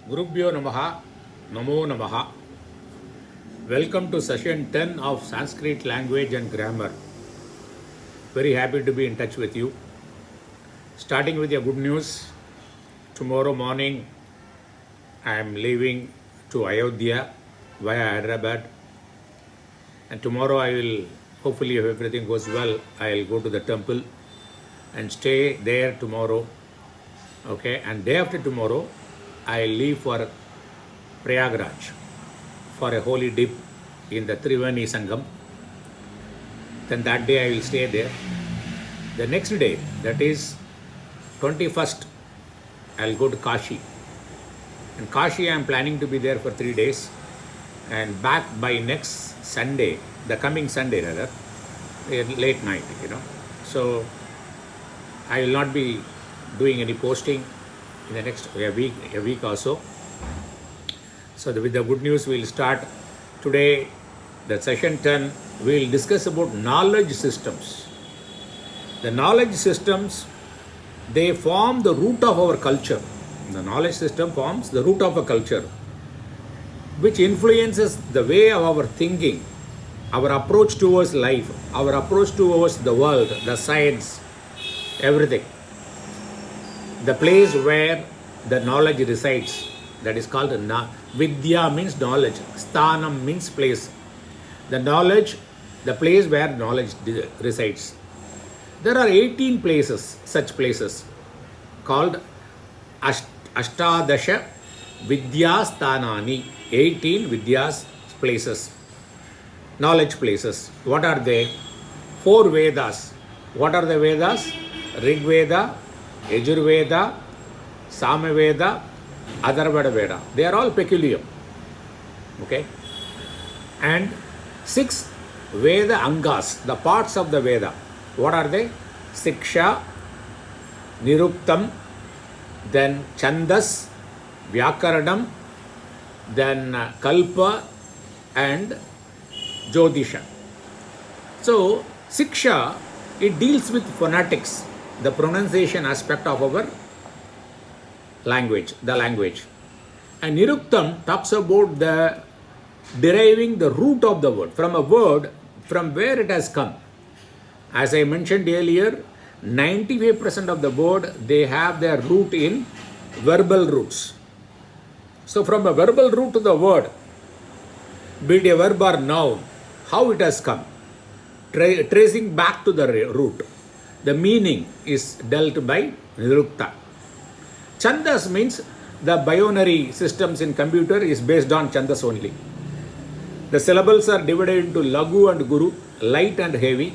Gurubhyo Namaha, Namo Namaha. Welcome to session 10 of Sanskrit language and grammar. Very happy to be in touch with you. Starting with your good news, tomorrow morning I am leaving to Ayodhya via Hyderabad. And tomorrow I will, hopefully if everything goes well, I will go to the temple and stay there tomorrow. Okay, and day after tomorrow, I leave for Prayagraj for a holy dip in the Triveni Sangam. Then that day I will stay there. The next day, that is 21st, I will go to Kashi. In Kashi, I am planning to be there for 3 days and back by next Sunday, the coming Sunday rather, late night, So I will not be doing any posting in the next a week or so. So with the good news, we will start today. The session 10, we will discuss about knowledge systems. The knowledge systems, they form the root of our culture. The knowledge system forms the root of a culture, which influences the way of our thinking, our approach towards life, our approach towards the world, the science, everything. The place where the knowledge resides, that is called Vidhya means knowledge, Sthanam means place. The knowledge, the place where knowledge resides. There are 18 places, such places, called Ashtadasha Vidhya Sthanani, 18 Vidyas places, knowledge places. What are they? 4 Vedas. What are the Vedas? Rig Veda, Yajurveda, Samaveda, Atharvada Veda. They are all peculiar. Okay? And 6 Veda Angas, the parts of the Veda. What are they? Siksha, Niruktam, then Chandas, Vyakaranam, then Kalpa and Jyotisha. So, Siksha, it deals with phonetics, the pronunciation aspect of our language, the language. And Niruktam talks about the deriving the root of the word, from a word, from where it has come. As I mentioned earlier, 95% of the word, they have their root in verbal roots. So from a verbal root to the word, be it a verb or noun, how it has come, tracing back to the root. The meaning is dealt by Nirukta. Chandas means the binary systems in computer is based on Chandas only. The syllables are divided into Lagu and Guru, light and heavy,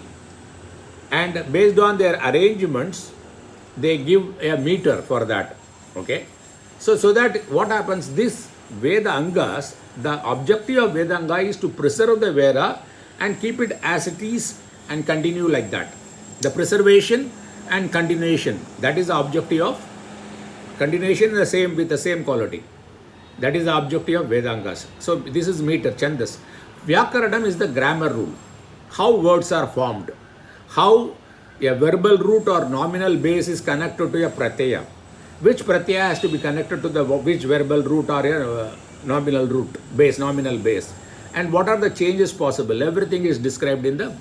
and based on their arrangements, they give a meter for that. Okay? So that what happens, this Veda Angas, the objective of Veda Anga is to preserve the Veda and keep it as it is and continue like that. The preservation and continuation, that is the objective of continuation with the same quality. That is the objective of Vedangas. So this is meter, Chandas. Vyakaranam is the grammar rule. How words are formed. How a verbal root or nominal base is connected to a pratyaya. Which pratyaya has to be connected to which verbal root or a nominal root, nominal base. And what are the changes possible. Everything is described in the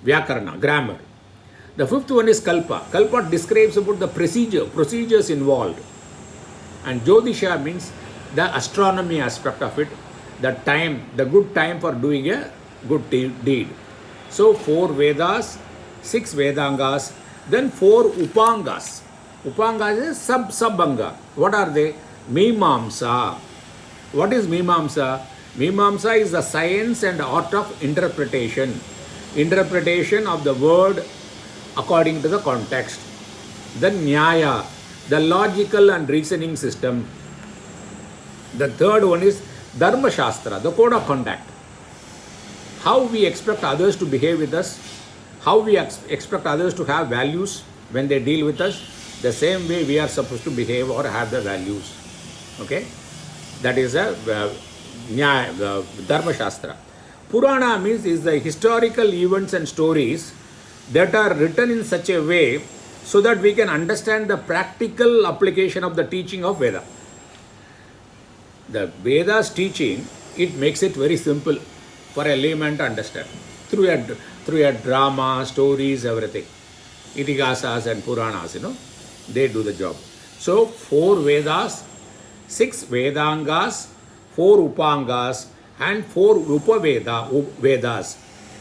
Vyakarana, grammar. The 5th one is Kalpa. Kalpa describes about the procedures involved. And Jyotisha means the astronomy aspect of it, the good time for doing a good deed. So 4 Vedas, 6 Vedangas, then 4 Upangas. Upangas is sub-anga. What are they? Mimamsa. What is Mimamsa? Mimamsa is the science and art of interpretation. Interpretation of the word according to the context. Then Nyaya, the logical and reasoning system. The 3rd one is Dharma Shastra, the code of conduct. How we expect others to behave with us, how we expect others to have values when they deal with us, the same way we are supposed to behave or have the values. Okay? That is the Dharma Shastra. Purana means is the historical events and stories that are written in such a way so that we can understand the practical application of the teaching of Veda. the Vedas teaching, it makes it very simple for a layman to understand through a drama, stories, everything. Itigasas and Puranas, they do the job. So 4 Vedas, 6 Vedangas, 4 Upangas, and 4 Vedas.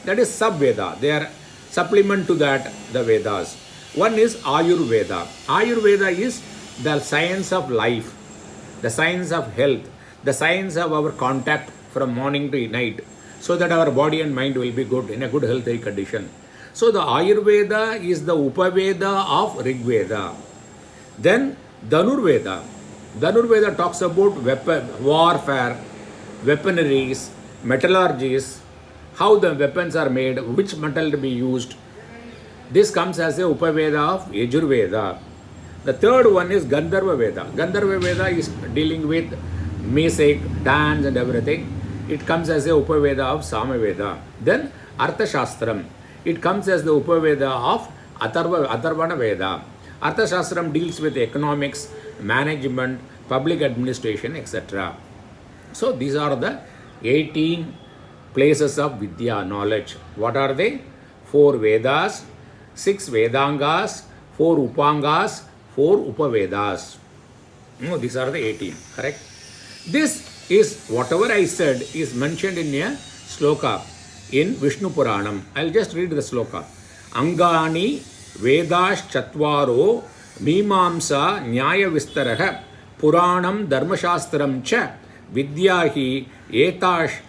That is Sub-Veda. They are supplement to that, the Vedas. One is Ayurveda. Ayurveda is the science of life, the science of health, the science of our contact from morning to night, so that our body and mind will be good, in a good healthy condition. So the Ayurveda is the Upaveda of Rig Veda. Then Dhanurveda. Dhanurveda talks about warfare, weaponaries, metallurgies, how the weapons are made, which metal to be used. This comes as a Upaveda of Yajurveda. The third one is Gandharva Veda. Gandharva Veda is dealing with music, dance and everything. It comes as a Upaveda of Samaveda. Then Arthashastram. It comes as the Upaveda of Atharvana Veda. Arthashastram deals with economics, management, public administration, etc. So these are the 18 places of Vidya, knowledge. What are they? 4 Vedas, 6 Vedangas, 4 Upangas, 4 Upavedas. These are the 18, correct? This is, whatever I said, is mentioned in a sloka in Vishnu Puranam. I'll just read the sloka. Angani Vedas Chatvaro Mimamsa Nyaya Vistaraha Puranam Dharmashastram Cha Vidyahi Etash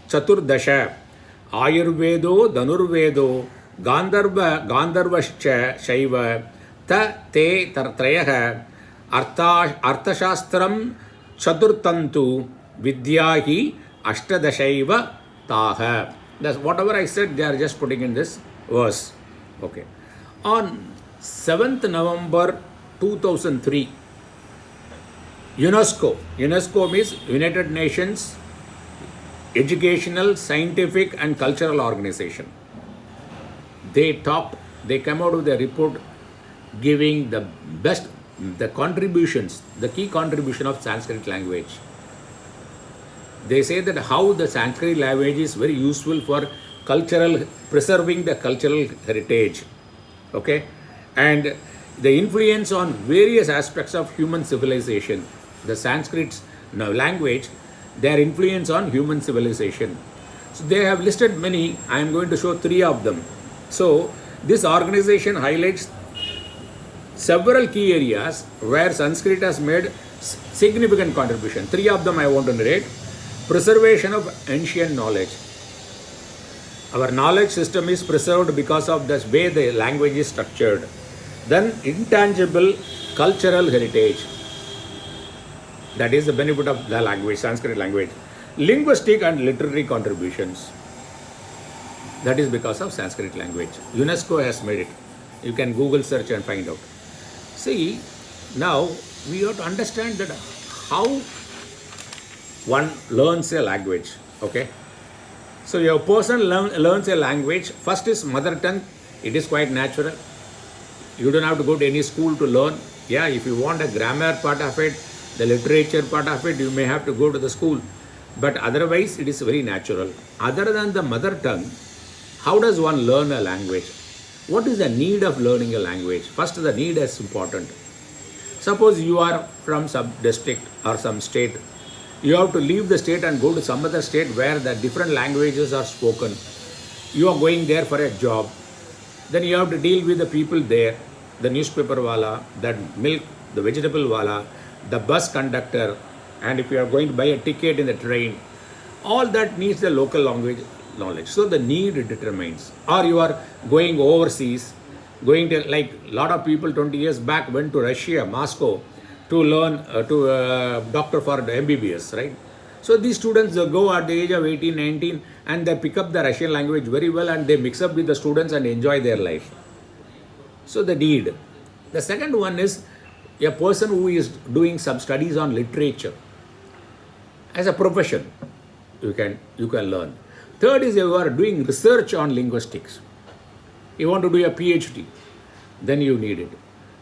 Chaturdasha Ayurvedo Dhanurvedo Gandharvascha Shaiva Ta Te Trayaha Arthashastram Chaturtantu Vidyahi Ashtadashaiva Taha. That's whatever I said, they are just putting in this verse. Okay. On 7th November 2003, UNESCO means United Nations Educational, Scientific and Cultural Organization. They came out with a report giving the contributions, the key contribution of Sanskrit language. They say that how the Sanskrit language is very useful for preserving the cultural heritage. Okay, and the influence on various aspects of human civilization. The Sanskrit language, their influence on human civilization. So they have listed many. I am going to show 3 of them. So this organization highlights several key areas where Sanskrit has made significant contribution. 3 of them I want to narrate. Preservation of ancient knowledge. Our knowledge system is preserved because of the way the language is structured. Then intangible cultural heritage. That is the benefit of the language, Sanskrit language. Linguistic and literary contributions. That is because of Sanskrit language. UNESCO has made it. You can Google search and find out. See, now we have to understand that how one learns a language. Okay. So your person learns a language. First is mother tongue. It is quite natural. You don't have to go to any school to learn. Yeah, if you want a grammar part of it, the literature part of it, you may have to go to the school. But otherwise, it is very natural. Other than the mother tongue, how does one learn a language? What is the need of learning a language? First, the need is important. Suppose you are from some district or some state. You have to leave the state and go to some other state where the different languages are spoken. You are going there for a job. Then you have to deal with the people there, the newspaper wala, that milk, the vegetable wala, the bus conductor, and if you are going to buy a ticket in the train, all that needs the local language knowledge. So the need determines. Or you are going overseas, going to, like a lot of people 20 years back went to Russia, Moscow, to learn doctor for the MBBS, right? So these students go at the age of 18, 19 and they pick up the Russian language very well and they mix up with the students and enjoy their life. So the need. The second one is a person who is doing some studies on literature. As a profession, you can learn. Third is you are doing research on linguistics. You want to do a PhD, then you need it.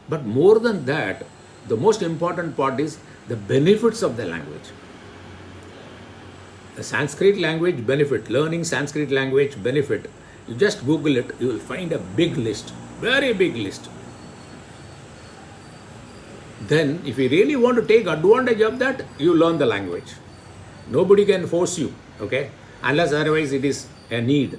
But more than that, the most important part is the benefits of the language. The Sanskrit language benefit, learning Sanskrit language benefit, you just Google it, you will find a big list, very big list. Then, if you really want to take advantage of that, you learn the language. Nobody can force you, okay? Unless otherwise it is a need.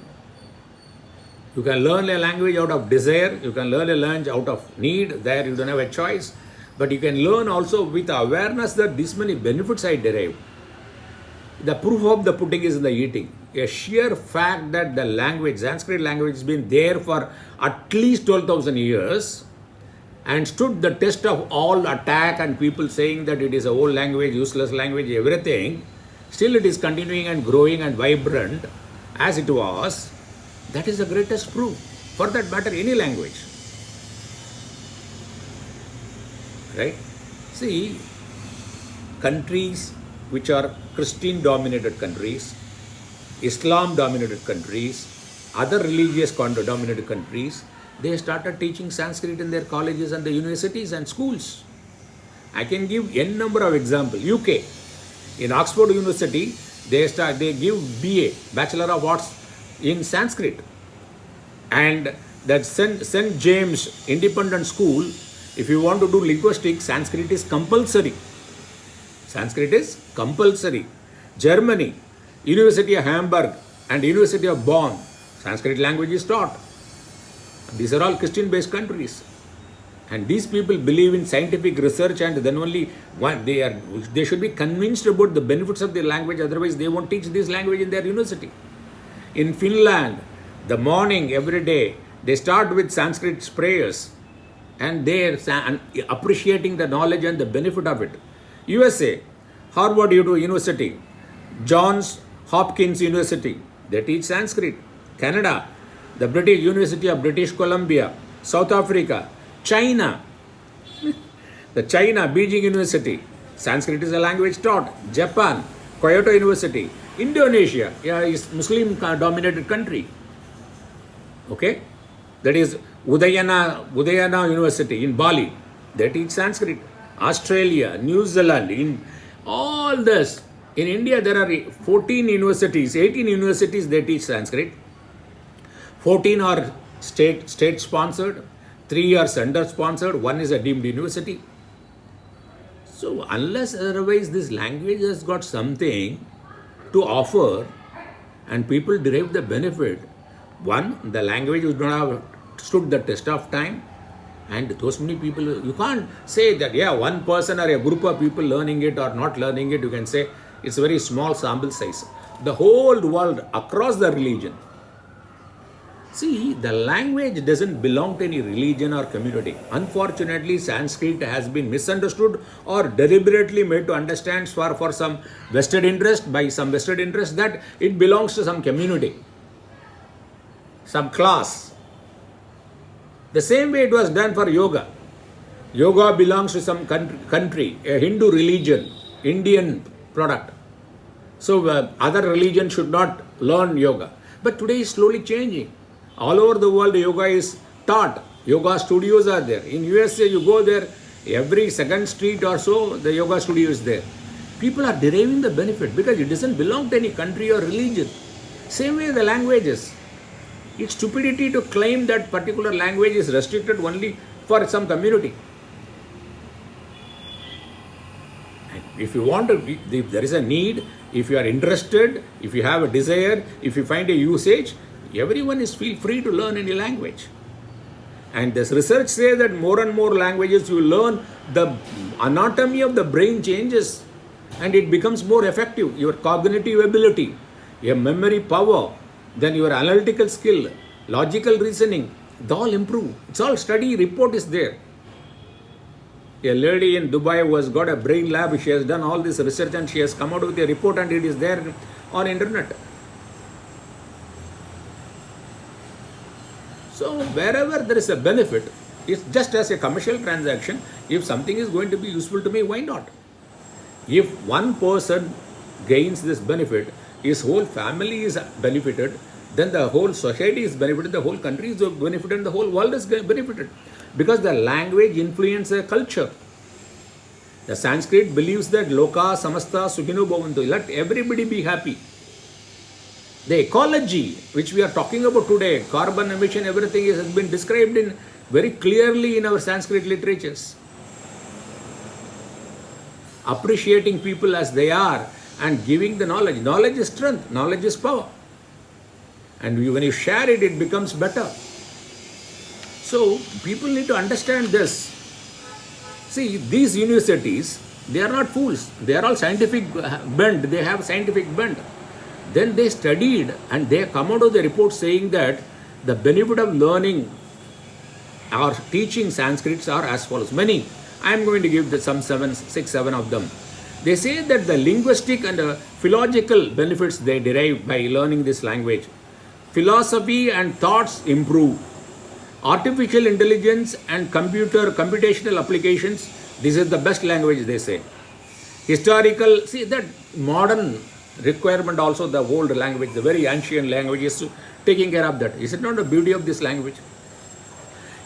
You can learn a language out of desire, you can learn a language out of need, there you don't have a choice. But you can learn also with awareness that this many benefits I derive. The proof of the pudding is in the eating. A sheer fact that the language, Sanskrit language, has been there for at least 12,000 years and stood the test of all attack and people saying that it is a old language, useless language, everything. Still it is continuing and growing and vibrant as it was. That is the greatest proof. For that matter, any language. Right? See, countries which are Christian dominated countries, Islam dominated countries, other religious dominated countries, they started teaching Sanskrit in their colleges and the universities and schools. I can give n number of examples. UK, in Oxford University, they give BA, Bachelor of Arts in Sanskrit. And that St. James Independent School, if you want to do linguistics, Sanskrit is compulsory. Sanskrit is compulsory. Germany, University of Hamburg and University of Bonn, Sanskrit language is taught. These are all Christian-based countries. And these people believe in scientific research and then only they should be convinced about the benefits of their language, otherwise they won't teach this language in their university. In Finland, the morning every day, they start with Sanskrit prayers and they are appreciating the knowledge and the benefit of it. USA, Harvard University, Johns Hopkins University, they teach Sanskrit. Canada, the British University of British Columbia, South Africa, China, the China Beijing University, Sanskrit is a language taught. Japan, Kyoto University, Indonesia, is Muslim dominated country. Okay, that is Udayana University in Bali, they teach Sanskrit. Australia, New Zealand, in all this. In India, there are 14 universities, 18 universities, they teach Sanskrit. 14 are state sponsored, 3 are center sponsored, 1 is a deemed university. So unless otherwise this language has got something to offer and people derive the benefit, one, the language would not have stood the test of time. And those many people, you can't say that, one person or a group of people learning it or not learning it, you can say it's a very small sample size. The whole world, across the religion. See, the language doesn't belong to any religion or community. Unfortunately, Sanskrit has been misunderstood or deliberately made to understand for some vested interest, by some vested interest, that it belongs to some community, some class. The same way it was done for yoga. Yoga belongs to some country, a Hindu religion, Indian product. So other religions should not learn yoga. But today is slowly changing. All over the world, yoga is taught. Yoga studios are there. In USA, you go there, every second street or so, the yoga studio is there. People are deriving the benefit because it doesn't belong to any country or religion. Same way the languages. It's stupidity to claim that particular language is restricted only for some community. And if you want to, if there is a need, if you are interested, if you have a desire, if you find a usage, everyone is feel free to learn any language. And this research says that more and more languages you learn, the anatomy of the brain changes and it becomes more effective. Your cognitive ability, your memory power, then your analytical skill, logical reasoning, they all improve. It's all study report is there. A lady in Dubai who has got a brain lab, she has done all this research and she has come out with a report and it is there on internet. So wherever there is a benefit, it's just as a commercial transaction. If something is going to be useful to me, why not? If one person gains this benefit, his whole family is benefited, then the whole society is benefited, the whole country is benefited, and the whole world is benefited. Because the language influences a culture. The Sanskrit believes that loka samasta sukhino bhavantu. Let everybody be happy. The ecology which we are talking about today, carbon emission, everything has been described in very clearly in our Sanskrit literatures. Appreciating people as they are and giving the knowledge. Knowledge is strength, knowledge is power. And when you share it, it becomes better. So people need to understand this. See, these universities, they are not fools. They are all scientific bent. They have scientific bent. Then they studied and they come out of the report saying that the benefit of learning or teaching Sanskrits are as follows. Many. I am going to give some 6, 7 of them. They say that the linguistic and philological benefits they derive by learning this language. Philosophy and thoughts improve. Artificial intelligence and computational applications, this is the best language, they say. Historical, see that modern requirement also, the old language, the very ancient language is taking care of that. Is it not the beauty of this language?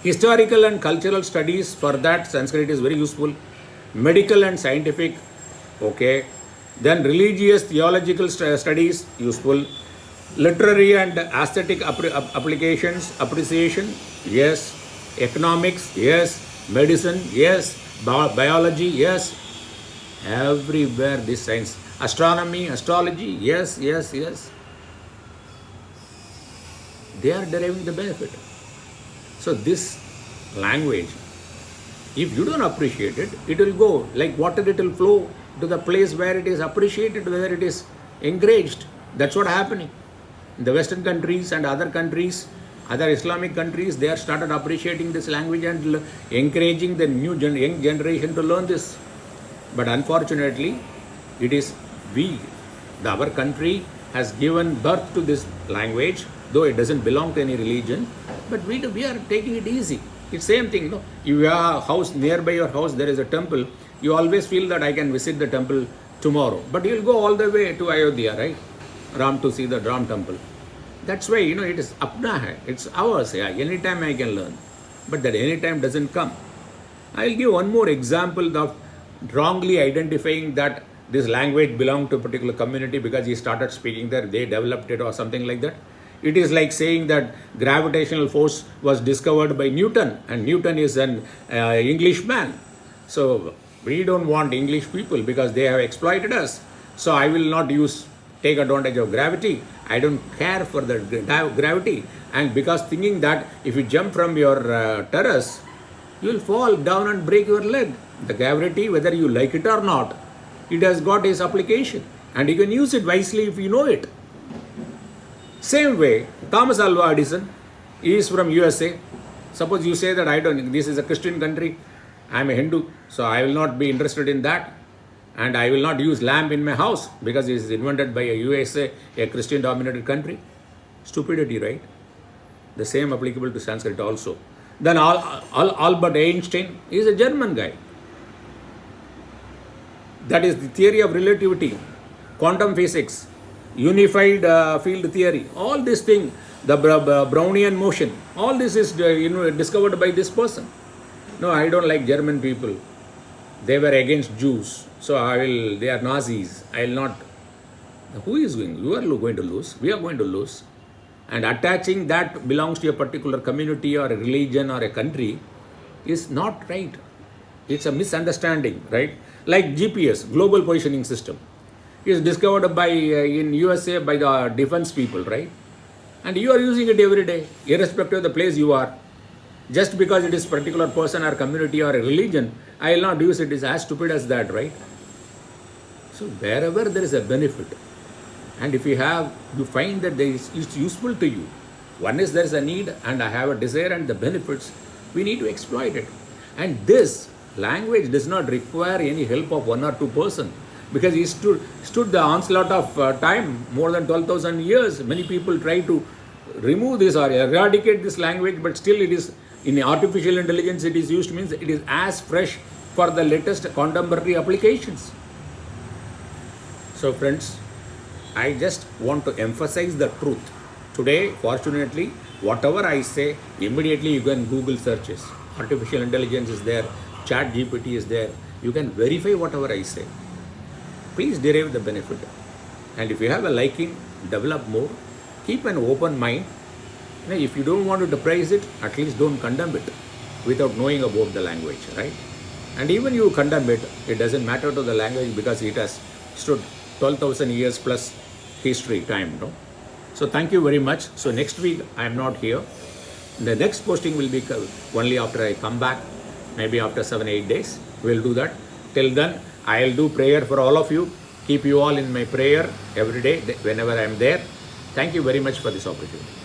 Historical and cultural studies, for that Sanskrit is very useful. Medical and scientific, okay. Then religious, theological studies, useful. Literary and aesthetic applications, appreciation, yes. Economics, yes. Medicine, yes. Biology, yes. Everywhere this science. Astronomy, astrology, yes, yes, yes. They are deriving the benefit. So this language, if you don't appreciate it, it will go like water, it will flow to the place where it is appreciated, where it is encouraged. That's what happening. In the Western countries and other countries, other Islamic countries, they are started appreciating this language and encouraging the young generation to learn this. But unfortunately, it is our country has given birth to this language, though it doesn't belong to any religion, but we are taking it easy. It's same thing, no? If you have a house, nearby your house there is a temple, you always feel that I can visit the temple tomorrow. But you'll go all the way to Ayodhya, right? Ram, to see the Ram temple. That's why, it is apna hai, it's ours. Yeah, anytime I can learn. But that anytime doesn't come. I'll give one more example of wrongly identifying that this language belonged to a particular community because he started speaking there, they developed it or something like that. It is like saying that gravitational force was discovered by Newton, and Newton is an Englishman. So we don't want English people because they have exploited us. So I will not take advantage of gravity. I don't care for the gravity. And because thinking that if you jump from your terrace, you will fall down and break your leg. The gravity, whether you like it or not, it has got its application. And you can use it wisely if you know it. Same way, Thomas Alva Edison is from USA. Suppose you say that this is a Christian country, I am a Hindu, so I will not be interested in that. And I will not use lamp in my house because it is invented by a USA, a Christian dominated country. Stupidity, right? The same applicable to Sanskrit also. Then Albert Einstein is a German guy. That is the theory of relativity, quantum physics, unified field theory, all this thing, the Brownian motion, all this is discovered by this person. No, I don't like German people. They were against Jews. So they are Nazis. I will not. Who is going? You are going to lose. We are going to lose. And attaching that belongs to a particular community or a religion or a country is not right. It's a misunderstanding, right? Like GPS, Global Positioning System, is discovered by in USA by the defense people, right? And you are using it every day, irrespective of the place you are. Just because it is particular person or community or a religion, I will not use it. It's as stupid as that, right? So wherever there is a benefit, and if you find that it's useful to you, one is there is a need and I have a desire and the benefits, we need to exploit it. And this language does not require any help of one or two person, because he stood the onslaught of time, more than 12,000 years. Many people try to remove this or eradicate this language, but still it is, in artificial intelligence it is used, means it is as fresh for the latest contemporary applications. So friends, I just want to emphasize the truth. Today, fortunately, whatever I say, immediately you can Google searches. Artificial intelligence is there, Chat GPT is there. You can verify whatever I say. Please derive the benefit. And if you have a liking, develop more. keep an open mind. If you don't want to praise it, at least don't condemn it without knowing about the language, right? And even you condemn it, it doesn't matter to the language because it has stood 12,000 years plus history time, no? So thank you very much. So next week I am not here. The next posting will be only after I come back, maybe after 7-8 days. We'll do that. Till then, I'll do prayer for all of you. Keep you all in my prayer every day, whenever I'm there. Thank you very much for this opportunity.